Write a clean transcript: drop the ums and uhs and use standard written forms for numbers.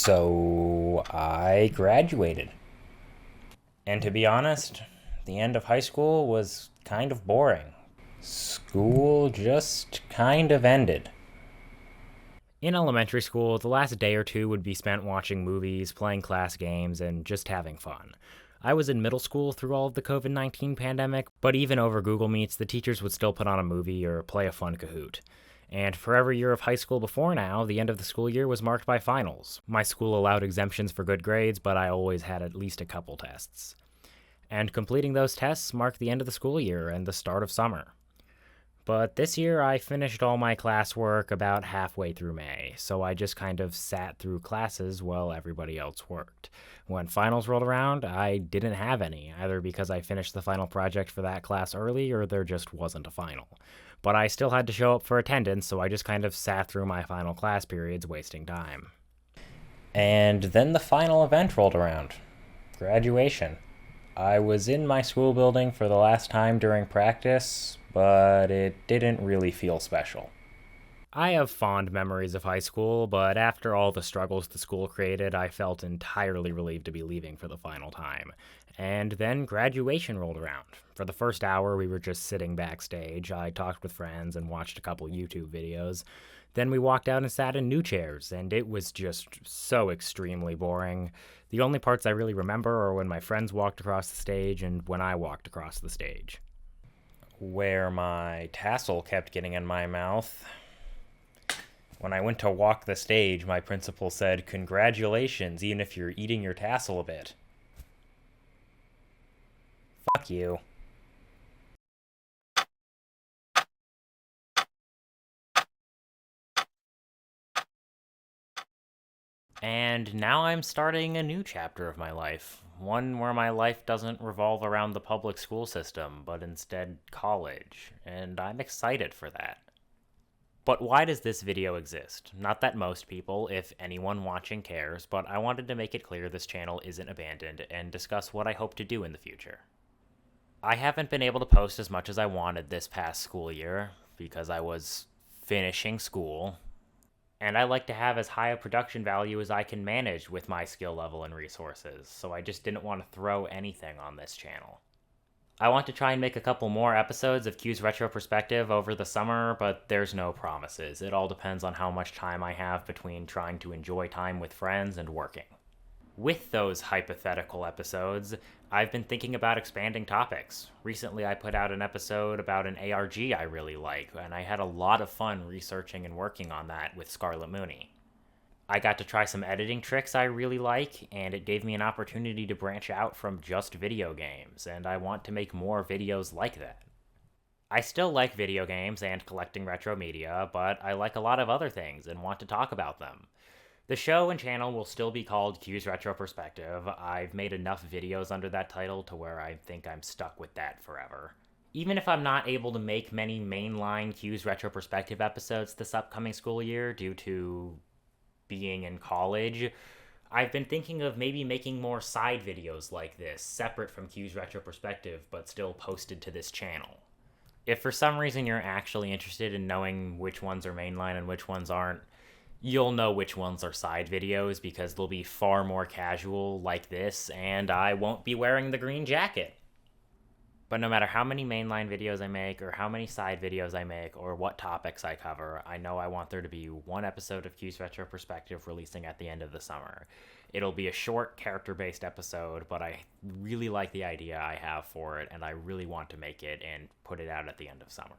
So I graduated. And to be honest, the end of high school was kind of boring. School just kind of ended. In elementary school, the last day or two would be spent watching movies, playing class games, and just having fun. I was in middle school through all of the COVID 19 pandemic, but even over Google Meets, the teachers would still put on a movie or play a fun Kahoot. And for every year of high school before now, the end of the school year was marked by finals. My school allowed exemptions for good grades, but I always had at least a couple tests. And completing those tests marked the end of the school year and the start of summer. But this year I finished all my classwork about halfway through May, so I just kind of sat through classes while everybody else worked. When finals rolled around, I didn't have any, either because I finished the final project for that class early or there just wasn't a final. But I still had to show up for attendance, so I just kind of sat through my final class periods wasting time. And then the final event rolled around. Graduation. I was in my school building for the last time during practice, but it didn't really feel special. I have fond memories of high school, but after all the struggles the school created, I felt entirely relieved to be leaving for the final time. And then graduation rolled around. For the first hour, we were just sitting backstage. I talked with friends and watched a couple YouTube videos. Then we walked out and sat in new chairs, and it was just so extremely boring. The only parts I really remember are when my friends walked across the stage and when I walked across the stage. Where my tassel kept getting in my mouth. When I went to walk the stage, my principal said, "Congratulations, even if you're eating your tassel a bit." Fuck you. And now I'm starting a new chapter of my life. One where my life doesn't revolve around the public school system, but instead college. And I'm excited for that. But why does this video exist? Not that most people, if anyone watching, cares, but I wanted to make it clear this channel isn't abandoned and discuss what I hope to do in the future. I haven't been able to post as much as I wanted this past school year because I was finishing school, and I like to have as high a production value as I can manage with my skill level and resources, so I just didn't want to throw anything on this channel. I want to try and make a couple more episodes of Q's Retro Perspective over the summer, but there's no promises. It all depends on how much time I have between trying to enjoy time with friends and working. With those hypothetical episodes, I've been thinking about expanding topics. Recently, I put out an episode about an ARG I really like, and I had a lot of fun researching and working on that with Scarlet Mooney. I got to try some editing tricks I really like, and it gave me an opportunity to branch out from just video games, and I want to make more videos like that. I still like video games and collecting retro media, but I like a lot of other things and want to talk about them. The show and channel will still be called Q's Retro Perspective. I've made enough videos under that title to where I think I'm stuck with that forever. Even if I'm not able to make many mainline Q's Retro Perspective episodes this upcoming school year due to being in college, I've been thinking of maybe making more side videos like this, separate from Q's Retro Perspective, but still posted to this channel. If for some reason you're actually interested in knowing which ones are mainline and which ones aren't, you'll know which ones are side videos because they'll be far more casual like this, and I won't be wearing the green jacket. But no matter how many mainline videos I make, or how many side videos I make, or what topics I cover, I know I want there to be one episode of Q's Retro Perspective releasing at the end of the summer. It'll be a short, character-based episode, but I really like the idea I have for it, and I really want to make it and put it out at the end of summer.